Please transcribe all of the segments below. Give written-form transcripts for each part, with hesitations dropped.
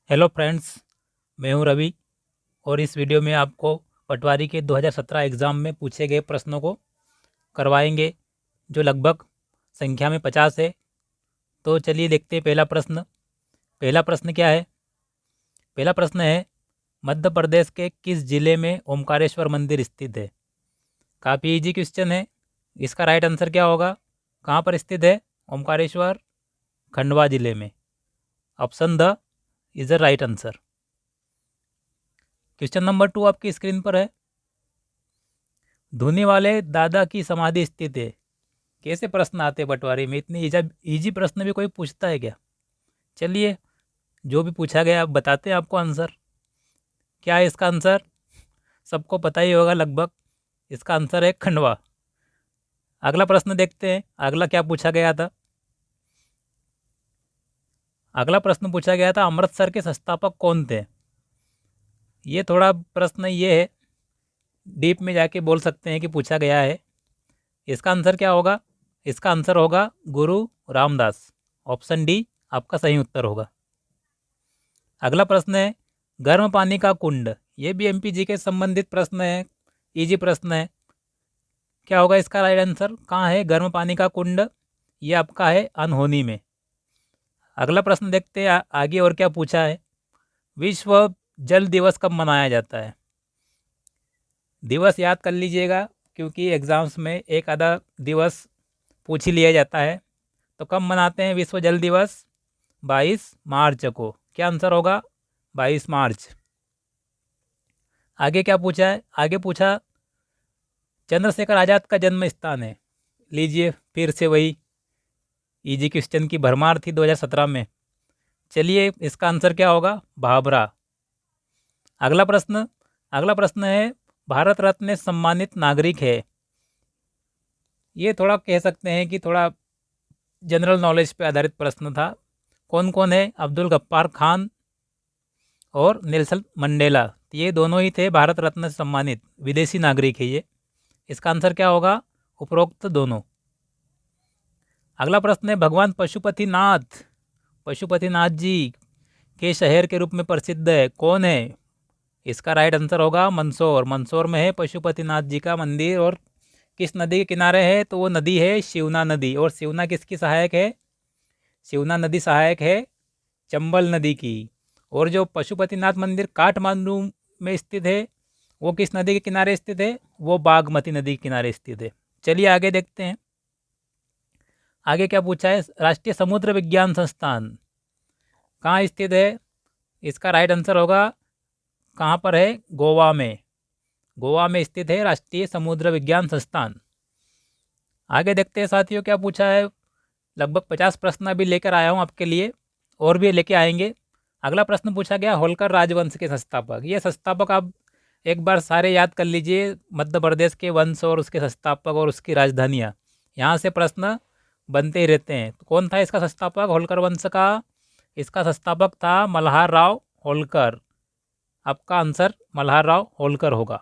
Hello friends, मैं हूं रवि और इस वीडियो में आपको पटवारी के 2017 एग्ज़ाम में पूछे गए प्रश्नों को करवाएंगे, जो लगभग संख्या में 50 है। तो चलिए देखते हैं पहला प्रश्न। पहला प्रश्न क्या है? पहला प्रश्न है, मध्य प्रदेश के किस जिले में ओमकारेश्वर मंदिर स्थित है? काफ़ी इजी क्वेश्चन है। इसका राइट आंसर क्या होगा? कहाँ पर स्थित है ओमकारेश्वर? खंडवा जिले में। Option the is the right answer. Question number 2 आपकी स्क्रीन पर है। धुनी वाले दादा की समाधि स्थित है। कैसे प्रश्न आते हैं पटवारी में? इतनी इजी प्रश्न भी कोई पूछता है क्या? चलिए, जो भी पूछा गया आप बताते हैं आपको आंसर। क्या है इसका आंसर? सबको पता ही होगा लगभग। इसका आंसर है खंडवा। अगला प्रश्न देखते हैं, अगला क्या पूछा गया था। अगला प्रश्न पूछा गया था, अमृतसर के संस्थापक कौन थे? ये थोड़ा प्रश्न ये है, डीप में जाके बोल सकते हैं कि पूछा गया है। इसका आंसर क्या होगा? इसका आंसर होगा गुरु रामदास। ऑप्शन डी आपका सही उत्तर होगा। अगला प्रश्न है, गर्म पानी का कुंड। ये भी एमपीजी के संबंधित प्रश्न है, इजी प्रश्न है। क्या होगा इसका राइट आंसर? कहाँ है गर्म पानी का कुंड? ये आपका है अनहोनी में। अगला प्रश्न देखते हैं आगे और क्या पूछा है। विश्व जल दिवस कब मनाया जाता है? दिवस याद कर लीजिएगा, क्योंकि एग्ज़ाम्स में एक आधा दिवस पूछ ही लिया जाता है। तो कब मनाते हैं विश्व जल दिवस? 22 मार्च को। क्या आंसर होगा? 22 मार्च। आगे क्या पूछा है? आगे पूछा, चंद्रशेखर आज़ाद का जन्म स्थान है। लीजिए, फिर से वही इजी क्वेश्चन की भरमार थी 2017 में। चलिए, इसका आंसर क्या होगा? भाभरा। अगला प्रश्न है, भारत रत्न से सम्मानित नागरिक है। ये थोड़ा कह सकते हैं कि थोड़ा जनरल नॉलेज पे आधारित प्रश्न था। कौन कौन है? अब्दुल गफ्फार खान और नेल्सन मंडेला। ये दोनों ही थे भारत रत्न से सम्मानित विदेशी नागरिक है ये। इसका आंसर क्या होगा? उपरोक्त दोनों। अगला प्रश्न है, भगवान पशुपतिनाथ जी के शहर के रूप में प्रसिद्ध है, कौन है? इसका राइट आंसर होगा मंदसौर। मंदसौर में है पशुपतिनाथ जी का मंदिर। और किस नदी के किनारे है? तो वो नदी है शिवना नदी। और शिवना किसकी सहायक है? शिवना नदी सहायक है चंबल नदी की। और जो पशुपतिनाथ मंदिर काठमांडू में स्थित है, वो किस नदी के किनारे स्थित है? वो बागमती नदी के किनारे स्थित है। चलिए आगे देखते हैं। आगे क्या पूछा है, राष्ट्रीय समुद्र विज्ञान संस्थान कहाँ स्थित है? इसका राइट आंसर होगा, कहाँ पर है? गोवा में। गोवा में स्थित है राष्ट्रीय समुद्र विज्ञान संस्थान। आगे देखते हैं साथियों क्या पूछा है। लगभग 50 प्रश्न अभी लेकर आया हूँ आपके लिए, और भी लेके आएंगे। अगला प्रश्न पूछा गया, होलकर राजवंश के संस्थापक। ये संस्थापक आप एक बार सारे याद कर लीजिए, मध्य प्रदेश के वंश और उसके संस्थापक और उसकी राजधानियाँ। यहाँ से प्रश्न बनते ही रहते हैं। तो कौन था इसका संस्थापक होलकर वंश का? इसका संस्थापक था मल्हार राव होलकर। आपका आंसर मल्हार राव होलकर होगा।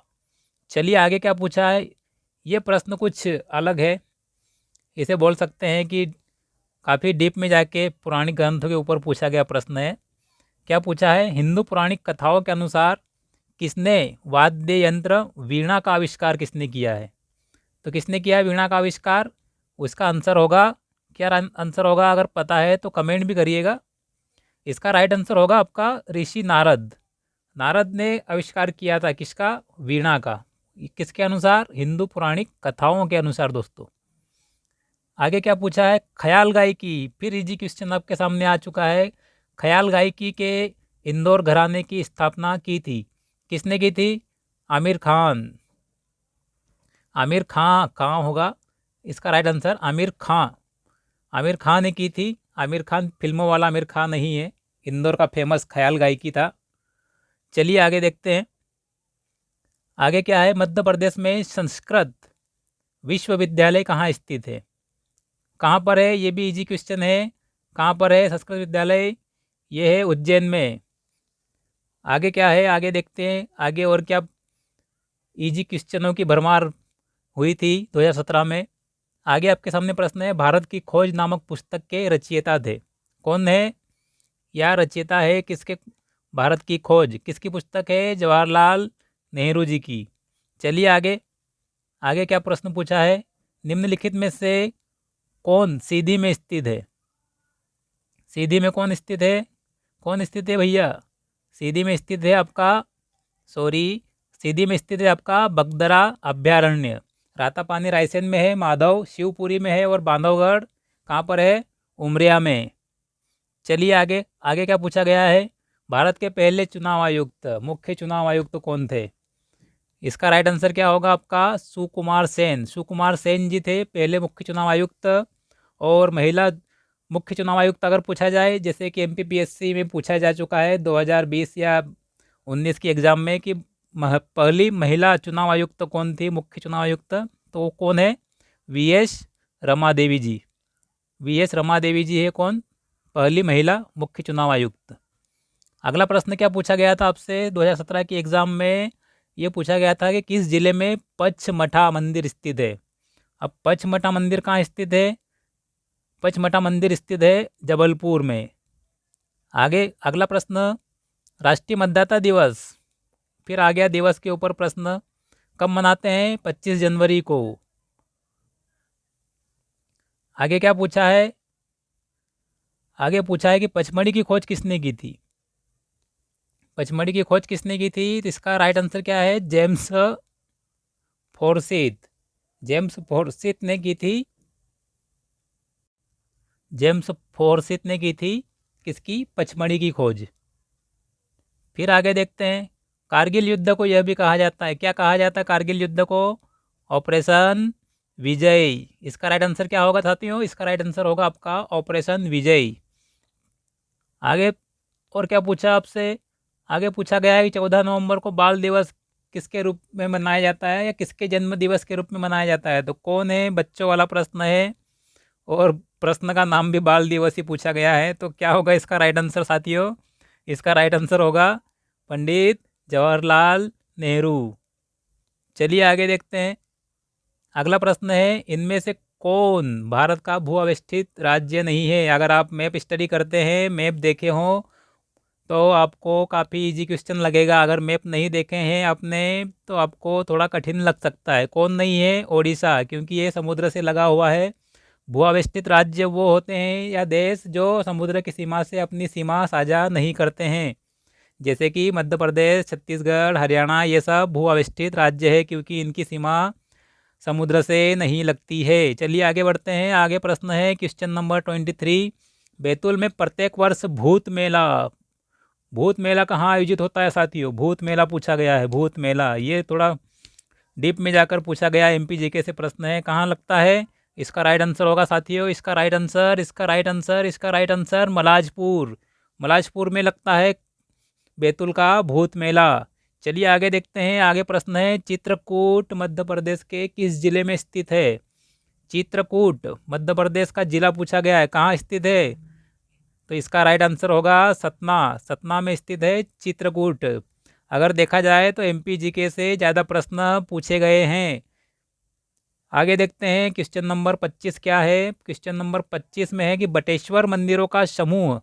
चलिए आगे क्या पूछा है। ये प्रश्न कुछ अलग है। इसे बोल सकते हैं कि काफ़ी डीप में जाके पुरानी ग्रंथों के ऊपर पूछा गया प्रश्न है। क्या पूछा है, हिंदू पौराणिक कथाओं के अनुसार किसने वाद्य यंत्र वीणा का आविष्कार किसने किया है? तो किसने किया है वीणा का आविष्कार? उसका आंसर होगा, क्या आंसर होगा? अगर पता है तो कमेंट भी करिएगा। इसका राइट आंसर होगा आपका ऋषि नारद। नारद ने आविष्कार किया था किसका? वीणा का। किसके अनुसार? हिंदू पौराणिक कथाओं के अनुसार दोस्तों। आगे क्या पूछा है, ख्याल गायकी। फिर इजी क्वेश्चन आपके सामने आ चुका है। ख्याल गायकी के इंदौर घराने की स्थापना की थी, किसने की थी? आमिर खान। आमिर खां कहाँ होगा? इसका राइट आंसर आमिर खां। आमिर खान ने की थी। आमिर खान फिल्मों वाला आमिर खान नहीं है। इंदौर का फेमस ख्याल गायकी था। चलिए आगे देखते हैं। आगे क्या है, मध्य प्रदेश में संस्कृत विश्वविद्यालय कहाँ स्थित है? कहाँ पर है? ये भी इजी क्वेश्चन है। कहाँ पर है संस्कृत विद्यालय? ये है उज्जैन में। आगे क्या है, आगे देखते हैं। आगे और क्या इजी क्वेश्चनों की भरमार हुई थी 2017 में। आगे आपके सामने प्रश्न है, भारत की खोज नामक पुस्तक के रचयिता थे, कौन है? या रचयिता है किसके भारत की खोज किसकी पुस्तक है? जवाहरलाल नेहरू जी की। चलिए आगे, आगे क्या प्रश्न पूछा है? निम्नलिखित में से कौन सीधी में स्थित है? सीधी में कौन स्थित है? कौन स्थित है भैया? सीधी में स्थित है आपका, सीधी में स्थित है आपका बगदरा अभ्यारण्य। रातापानी रायसेन में है, माधव शिवपुरी में है और बांधवगढ़ कहाँ पर है? उमरिया में। चलिए आगे, आगे क्या पूछा गया है? भारत के पहले चुनाव आयुक्त, मुख्य चुनाव आयुक्त कौन थे? इसका राइट आंसर क्या होगा आपका? सुकुमार सेन। सुकुमार सेन जी थे पहले मुख्य चुनाव आयुक्त। और महिला मुख्य चुनाव आयुक्त अगर पूछा जाए, जैसे कि एमपीपीएससी में पूछा जा चुका है 2020 या 19 की एग्ज़ाम में कि पहली महिला चुनाव आयुक्त कौन थी, मुख्य चुनाव आयुक्त, तो वो कौन है? वीएस रमा देवी जी। वीएस रमा देवी जी है कौन? पहली महिला मुख्य चुनाव आयुक्त। अगला प्रश्न क्या पूछा गया था आपसे 2017 की एग्ज़ाम में? ये पूछा गया था कि किस जिले में पचमढ़ा मंदिर स्थित है। अब पचमढ़ा मंदिर कहाँ स्थित है? पचमढ़ा मंदिर स्थित है जबलपुर में। आगे अगला प्रश्न, राष्ट्रीय मतदाता दिवस, फिर आ गया दिवस के ऊपर प्रश्न, कब मनाते हैं? 25 जनवरी को। आगे क्या पूछा है? आगे पूछा है कि पचमढ़ी की खोज किसने की थी? पचमढ़ी की खोज किसने की थी? तो इसका राइट आंसर क्या है? James Forsythe. जेम्स फोर्सिथ ने की थी। जेम्स फोर्सिथ ने की थी किसकी? पचमढ़ी की खोज। फिर आगे देखते हैं, कारगिल युद्ध को यह भी कहा जाता है, क्या कहा जाता है कारगिल युद्ध को? ऑपरेशन विजय। इसका राइट आंसर क्या होगा साथियों? इसका राइट आंसर होगा आपका ऑपरेशन विजय। आगे और क्या पूछा आपसे? आगे पूछा गया है कि 14 नवंबर को बाल दिवस किसके रूप में मनाया जाता है या किसके जन्म दिवस के रूप में मनाया जाता है? तो कौन है? बच्चों वाला प्रश्न है और प्रश्न का नाम भी बाल दिवस ही पूछा गया है। तो क्या होगा इसका राइट आंसर साथियों? इसका राइट आंसर होगा पंडित जवाहरलाल नेहरू। चलिए आगे देखते हैं, अगला प्रश्न है, इनमें से कौन भारत का भू अवस्थित राज्य नहीं है? अगर आप मैप स्टडी करते हैं, मैप देखे हों, तो आपको काफ़ी इजी क्वेश्चन लगेगा। अगर मैप नहीं देखे हैं आपने तो आपको थोड़ा कठिन लग सकता है। कौन नहीं है? ओडिशा, क्योंकि ये समुद्र से लगा हुआ है। भू अवस्थित राज्य वो होते हैं या देश जो समुद्र की सीमा से अपनी सीमा साझा नहीं करते हैं, जैसे कि मध्य प्रदेश, छत्तीसगढ़, हरियाणा, ये सब भू अवस्थित राज्य है क्योंकि इनकी सीमा समुद्र से नहीं लगती है। चलिए आगे बढ़ते हैं, आगे प्रश्न है क्वेश्चन नंबर 23, बैतूल में प्रत्येक वर्ष भूत मेला, भूत मेला कहाँ आयोजित होता है साथियों? भूत मेला पूछा गया है, भूत मेला, ये थोड़ा डीप में जाकर पूछा गया, एमपी जीके से प्रश्न है, कहाँ लगता है? इसका राइट आंसर होगा साथियों, इसका राइट आंसर, इसका राइट आंसर, इसका राइट आंसर मलाजपुर। मलाजपुर में लगता है बैतूल का भूत मेला। चलिए आगे देखते हैं, आगे प्रश्न है, चित्रकूट मध्य प्रदेश के किस जिले में स्थित है? चित्रकूट मध्य प्रदेश का जिला पूछा गया है, कहाँ स्थित है? तो इसका राइट आंसर होगा सतना। सतना में स्थित है चित्रकूट। अगर देखा जाए तो एमपी जीके से ज़्यादा प्रश्न पूछे गए हैं। आगे देखते हैं क्वेश्चन नंबर 25 क्या है? क्वेश्चन नंबर 25 में है कि बटेश्वर मंदिरों का समूह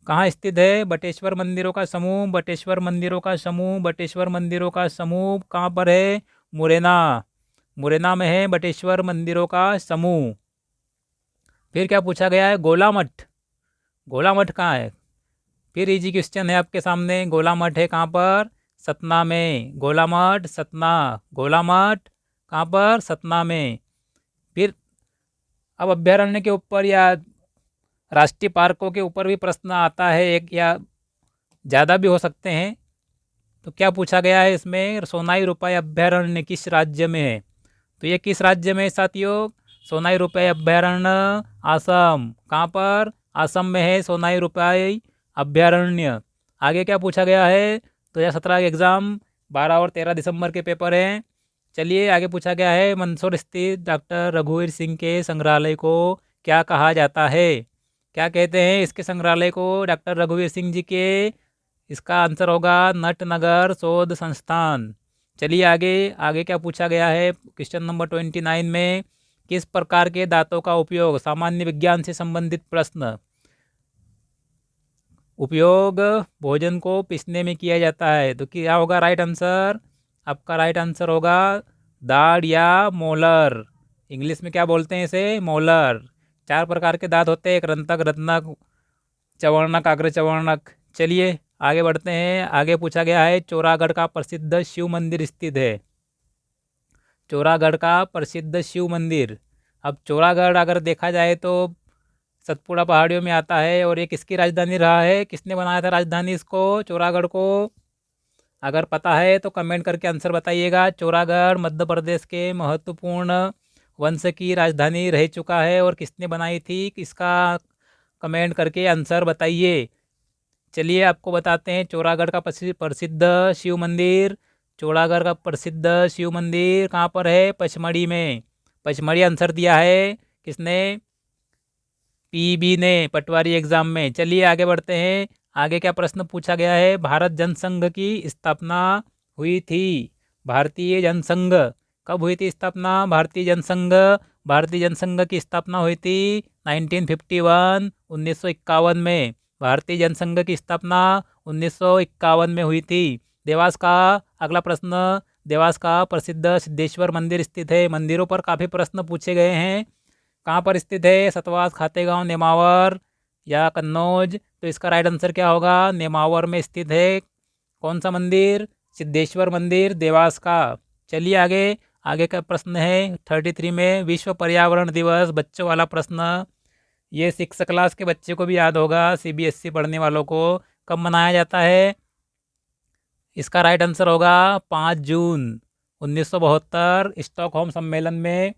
कहाँ स्थित है? बटेश्वर मंदिरों का समूह, बटेश्वर मंदिरों का समूह, बटेश्वर मंदिरों का समूह कहाँ पर है? मुरैना। मुरैना में है बटेश्वर मंदिरों का समूह। फिर क्या पूछा गया है? गोला मठ। गोला मठ कहाँ है? फिर इजी क्वेश्चन है आपके सामने, गोला मठ है कहाँ पर? सतना में। गोला मठ सतना, गोला मठ कहाँ पर? सतना में। फिर अब अभ्यारण्य के ऊपर या राष्ट्रीय पार्कों के ऊपर भी प्रश्न आता है, एक या ज़्यादा भी हो सकते हैं। तो क्या पूछा गया है इसमें? सोनाई रुपये अभ्यारण्य किस राज्य में है? तो ये किस राज्य में है साथियों? सोनाई रुपये अभ्यारण्य असम। कहाँ पर? असम में है सोनाई रुपये अभ्यारण्य। आगे क्या पूछा गया है? 2017 के एग्ज़ाम 12 और 13 दिसंबर के पेपर हैं। चलिए आगे पूछा गया है, मंदसौर स्थित डॉक्टर रघुवीर सिंह के संग्रहालय को क्या कहा जाता है? क्या कहते हैं इसके संग्रहालय को? डॉक्टर रघुवीर सिंह जी के। इसका आंसर होगा नटनगर शोध संस्थान। चलिए आगे, आगे क्या पूछा गया है? क्वेश्चन नंबर 29 में किस प्रकार के दांतों का उपयोग, सामान्य विज्ञान से संबंधित प्रश्न, उपयोग भोजन को पीसने में किया जाता है। तो क्या होगा राइट आंसर? आपका राइट आंसर होगा दाढ़ या मोलर। इंग्लिश में क्या बोलते हैं इसे? मोलर। 4 प्रकार के दांत होते हैं, एक रंतक, रत्नक, चवर्णक, अग्र चवर्णक। चलिए आगे बढ़ते हैं। आगे पूछा गया है चौरागढ़ का प्रसिद्ध शिव मंदिर स्थित है। चौरागढ़ का प्रसिद्ध शिव मंदिर। अब चौरागढ़ अगर देखा जाए तो सतपुड़ा पहाड़ियों में आता है और ये किसकी राजधानी रहा है? किसने बनाया था राजधानी इसको, चौरागढ़ को? अगर पता है तो कमेंट करके आंसर बताइएगा। चौरागढ़ मध्य प्रदेश के महत्वपूर्ण वंश की राजधानी रह चुका है और किसने बनाई थी, इसका कमेंट करके आंसर बताइए। चलिए आपको बताते हैं चौरागढ़ का प्रसिद्ध शिव मंदिर। चौरागढ़ का प्रसिद्ध शिव मंदिर कहाँ पर है? पचमढ़ी में। पचमढ़ी आंसर दिया है किसने? पीबी ने, पटवारी एग्जाम में। चलिए आगे बढ़ते हैं। आगे क्या प्रश्न पूछा गया है? भारत जनसंघ की स्थापना हुई थी। भारतीय जनसंघ कब हुई थी स्थापना? भारतीय जनसंघ की स्थापना हुई थी 1951, 1951 में। भारतीय जनसंघ की स्थापना 1951 में हुई थी। देवास का अगला प्रश्न, देवास का प्रसिद्ध सिद्धेश्वर मंदिर स्थित है। मंदिरों पर काफ़ी प्रश्न पूछे गए हैं। कहाँ पर स्थित है? सतवास, खातेगांव, नेमावर या कन्नौज? तो इसका राइट आंसर क्या होगा? नेमावर में स्थित है। कौन सा मंदिर? सिद्धेश्वर मंदिर, देवास का। चलिए आगे। आगे का प्रश्न है 33 में विश्व पर्यावरण दिवस, बच्चों वाला प्रश्न। ये 6 क्लास के बच्चे को भी याद होगा, CBSE पढ़ने वालों को। कब मनाया जाता है? इसका राइट आंसर होगा 5 जून 1972 स्टॉकहोम सम्मेलन में,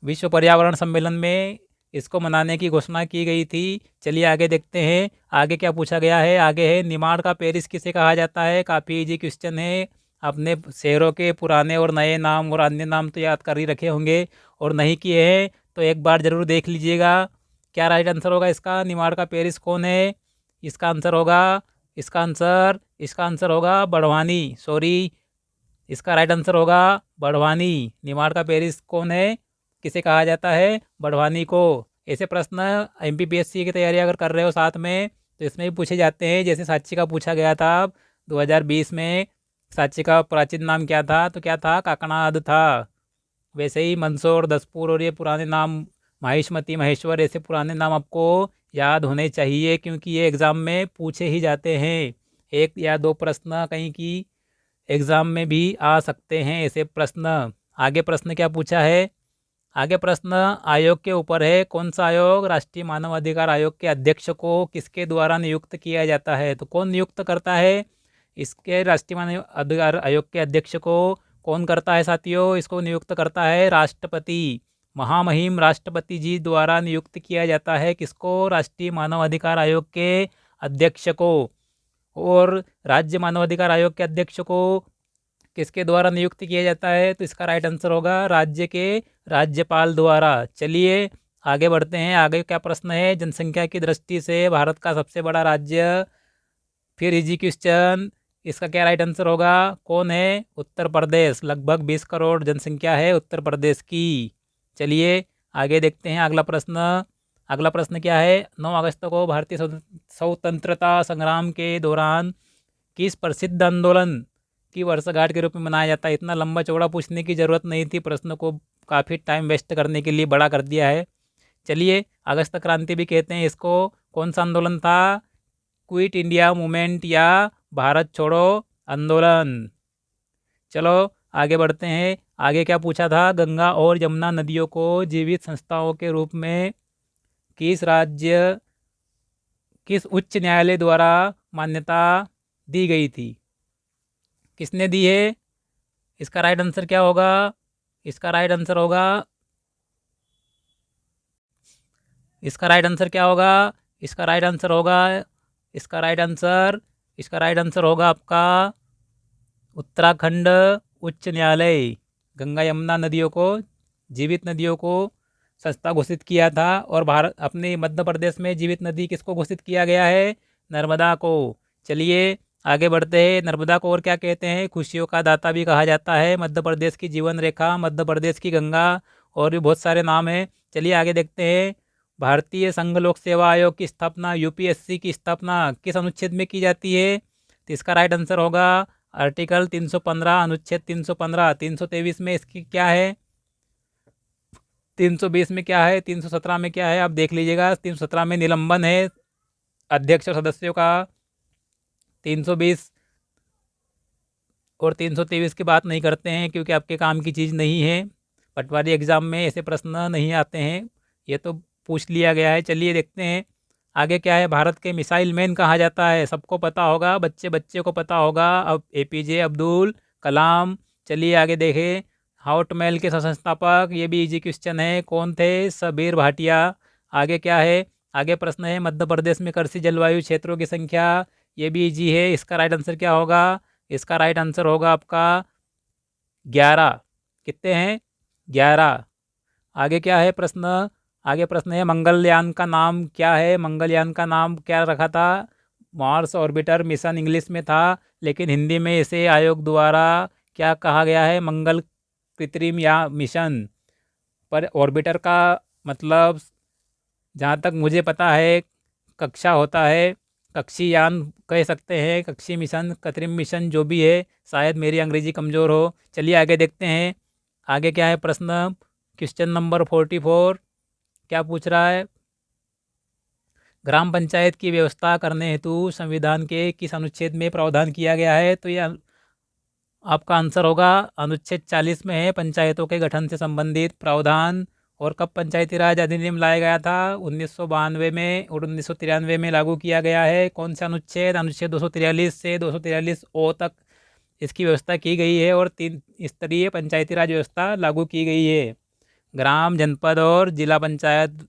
विश्व पर्यावरण सम्मेलन में इसको मनाने की घोषणा की गई थी। चलिए आगे देखते हैं। आगे क्या पूछा गया है? आगे है निमाड़ का पेरिस किसे कहा जाता है? काफ़ी इजी क्वेश्चन है। अपने शहरों के पुराने और नए नाम और अन्य नाम तो याद कर ही रखे होंगे, और नहीं किए हैं तो एक बार ज़रूर देख लीजिएगा। क्या राइट आंसर होगा इसका? निमाड़ का पेरिस कौन है? इसका आंसर होगा, इसका आंसर होगा बड़वानी। सॉरी, इसका राइट आंसर होगा बड़वानी। निमाड़ का पेरिस कौन है? किसे कहा जाता है? बड़वानी को। ऐसे प्रश्न MPPSC की तैयारी अगर कर रहे हो साथ में तो इसमें भी पूछे जाते हैं। जैसे सांची का पूछा गया था 2020 में। सांची का प्राचीन नाम क्या था? तो क्या था? काकनाद था। वैसे ही मंदसौर, दसपुर और ये पुराने नाम, माहिष्मती, महेश्वर, ऐसे पुराने नाम आपको याद होने चाहिए, क्योंकि ये एग्ज़ाम में पूछे ही जाते हैं। 1 या 2 प्रश्न कहीं की एग्ज़ाम में भी आ सकते हैं ऐसे प्रश्न। आगे प्रश्न क्या पूछा है? आगे प्रश्न आयोग के ऊपर है। कौन सा आयोग? राष्ट्रीय मानवाधिकार आयोग के अध्यक्ष को किसके द्वारा नियुक्त किया जाता है? तो कौन नियुक्त करता है इसके? राष्ट्रीय मानवाधिकार आयोग के अध्यक्ष को कौन करता है साथियों? इसको नियुक्त करता है राष्ट्रपति। महामहिम राष्ट्रपति जी द्वारा नियुक्त किया जाता है। किसको? राष्ट्रीय मानवाधिकार आयोग के अध्यक्ष को। और राज्य मानवाधिकार आयोग के अध्यक्ष को किसके द्वारा नियुक्त किया जाता है? तो इसका राइट आंसर होगा राज्य के राज्यपाल द्वारा। चलिए आगे बढ़ते हैं। आगे क्या प्रश्न है? जनसंख्या की दृष्टि से भारत का सबसे बड़ा राज्य। फिर इजी क्वेश्चन, इसका क्या राइट आंसर होगा? कौन है? उत्तर प्रदेश। लगभग 20 करोड़ जनसंख्या है उत्तर प्रदेश की। चलिए आगे देखते हैं अगला प्रश्न। अगला प्रश्न क्या है? 9 अगस्त को भारतीय स्वतंत्रता संग्राम के दौरान किस प्रसिद्ध आंदोलन की वर्षगांठ के रूप में मनाया जाता है? इतना लंबा चौड़ा पूछने की ज़रूरत नहीं थी, प्रश्न को काफ़ी टाइम वेस्ट करने के लिए बड़ा कर दिया है। चलिए अगस्त क्रांति भी कहते हैं इसको। कौन सा आंदोलन था? क्विट इंडिया मूवमेंट या भारत छोड़ो आंदोलन। चलो आगे बढ़ते हैं। आगे क्या पूछा था? गंगा और यमुना नदियों को जीवित संस्थाओं के रूप में किस उच्च न्यायालय द्वारा मान्यता दी गई थी? किसने दी है? इसका राइट आंसर क्या होगा? इसका राइट आंसर होगा, इसका राइट आंसर क्या होगा? इसका राइट आंसर होगा, इसका राइट आंसर, इसका राइट आंसर होगा आपका उत्तराखंड उच्च न्यायालय। गंगा यमुना नदियों को, जीवित नदियों को संस्था घोषित किया था। और भारत अपने मध्य प्रदेश में जीवित नदी किसको घोषित किया गया है? नर्मदा को। चलिए आगे बढ़ते हैं। नर्मदा को और क्या कहते हैं? खुशियों का दाता भी कहा जाता है। मध्य प्रदेश की जीवन रेखा, मध्य प्रदेश की गंगा, और भी बहुत सारे नाम हैं। चलिए आगे देखते हैं। भारतीय संघ लोक सेवा आयोग की स्थापना, यूपीएससी की स्थापना किस अनुच्छेद में की जाती है? तो इसका राइट आंसर होगा आर्टिकल 315, अनुच्छेद 315। 323 में इसकी क्या है? 320 में क्या है? 317 में क्या है? आप देख लीजिएगा। 317 में निलंबन है अध्यक्ष और सदस्यों का। 320 और 323 की बात नहीं करते हैं क्योंकि आपके काम की चीज़ नहीं है। पटवारी एग्ज़ाम में ऐसे प्रश्न नहीं आते हैं, ये तो पूछ लिया गया है। चलिए देखते हैं आगे क्या है। भारत के मिसाइल मैन कहा जाता है, सबको पता होगा, बच्चे बच्चे को पता होगा। अब एपीजे अब्दुल कलाम। चलिए आगे देखें। हॉटमेल के संस्थापक, ये भी इजी क्वेश्चन है, कौन थे? सबीर भाटिया। आगे क्या है? आगे प्रश्न है मध्य प्रदेश में कृषि जलवायु क्षेत्रों की संख्या, ये भी इजी है। इसका राइट आंसर क्या होगा? इसका राइट आंसर होगा आपका 11। कितने हैं? 11। आगे क्या है प्रश्न? आगे प्रश्न है मंगलयान का नाम क्या है? मंगलयान का नाम क्या रखा था? मार्स ऑर्बिटर मिशन इंग्लिश में था, लेकिन हिंदी में इसे आयोग द्वारा क्या कहा गया है? मंगल कृत्रिम या मिशन। पर ऑर्बिटर का मतलब जहाँ तक मुझे पता है कक्षा होता है, कक्षी यान कह सकते हैं, कक्षी मिशन, कृत्रिम मिशन, जो भी है। शायद मेरी अंग्रेजी कमज़ोर हो। चलिए आगे देखते हैं। आगे क्या है प्रश्न? क्वेश्चन नंबर 44 क्या पूछ रहा है? ग्राम पंचायत की व्यवस्था करने हेतु संविधान के किस अनुच्छेद में प्रावधान किया गया है? तो ये आपका आंसर होगा अनुच्छेद 40 में है, पंचायतों के गठन से संबंधित प्रावधान। और कब पंचायती राज अधिनियम लाया गया था? 1992 में और 1993 में लागू किया गया है। कौन सा अनुच्छेद? अनुच्छेद 243 से 243 ओ तक इसकी व्यवस्था की गई है और 3 स्तरीय पंचायती राज व्यवस्था लागू की गई है, ग्राम, जनपद और जिला पंचायत।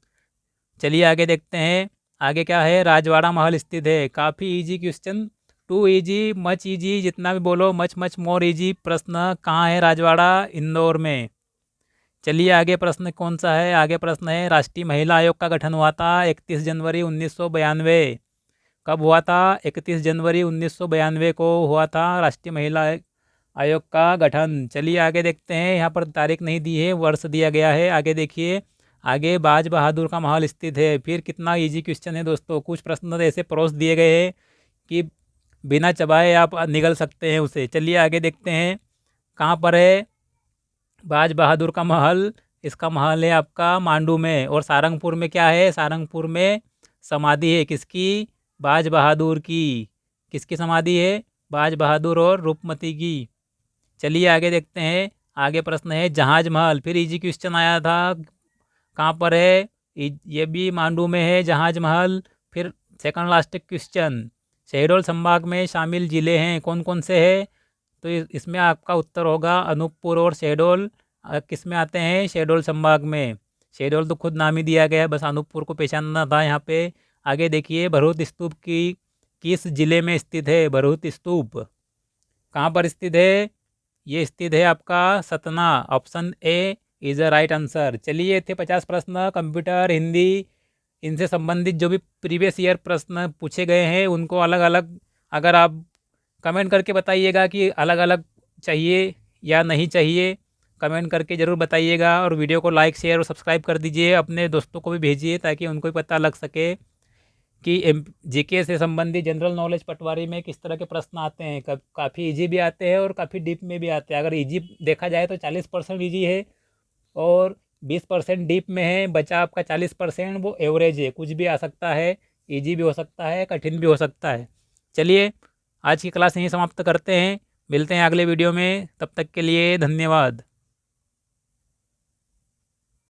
चलिए आगे देखते हैं। आगे क्या है? राजवाड़ा महल स्थित है। काफ़ी easy question, too easy, much easy, जितना भी बोलो, मच मच मोर इजी। प्रश्न कहाँ है राजवाड़ा? इंदौर में। चलिए आगे प्रश्न कौन सा है? आगे प्रश्न है राष्ट्रीय महिला आयोग का गठन हुआ था 31 जनवरी 1992। कब हुआ था? 31 जनवरी 1992 को हुआ था राष्ट्रीय महिला आयोग का गठन। चलिए आगे देखते हैं। यहाँ पर तारीख नहीं दी है, वर्ष दिया गया है। आगे देखिए। आगे बाज बहादुर का महल स्थित है। फिर कितना इजी क्वेश्चन है दोस्तों। कुछ प्रश्न तो ऐसे परोस दिए गए हैं कि बिना चबाए आप निगल सकते हैं उसे। चलिए आगे देखते हैं। कहाँ पर है बाज बहादुर का महल? इसका महल है आपका मांडू में। और सारंगपुर में क्या है? सारंगपुर में समाधि है किसकी? बाज बहादुर की। किसकी समाधि है? बाज बहादुर और रूपमती की। चलिए आगे देखते हैं। आगे प्रश्न है जहाज महल। फिर इजी क्वेश्चन आया था, कहाँ पर है? ये भी मांडू में है जहाज महल। फिर सेकंड लास्ट क्वेश्चन, शहडोल संभाग में शामिल जिले हैं, कौन कौन से हैं? तो इसमें आपका उत्तर होगा अनूपपुर और शहडोल। किस में आते हैं? शहडोल संभाग में। शहडोल तो खुद नाम ही दिया गया है, बस अनूपपुर को पहचानना था यहाँ पे। आगे देखिए भरूच स्तूप की किस जिले में स्थित है? भरूच स्तूप कहाँ पर स्थित है? ये स्थित है आपका Satna. Option A is a right answer. चलिए थे 50 प्रश्न कंप्यूटर, हिंदी, इनसे संबंधित जो भी प्रीवियस ईयर प्रश्न पूछे गए हैं उनको अलग अलग अगर आप कमेंट करके बताइएगा कि अलग अलग चाहिए या नहीं चाहिए, कमेंट करके ज़रूर बताइएगा। और वीडियो को लाइक, शेयर और सब्सक्राइब कर दीजिए। अपने दोस्तों को भी भेजिए ताकि उनको भी पता लग सके कि जीके से संबंधित जनरल नॉलेज पटवारी में किस तरह के प्रश्न आते हैं। काफ़ी इजी भी आते हैं और काफ़ी डीप में भी आते हैं। अगर इजी देखा जाए तो 40% इजी है और 20% डीप में है। बचा आपका 40%, वो एवरेज है, कुछ भी आ सकता है, इजी भी हो सकता है, कठिन भी हो सकता है। चलिए आज की क्लास यहीं समाप्त करते हैं, मिलते हैं अगले वीडियो में। तब तक के लिए धन्यवाद।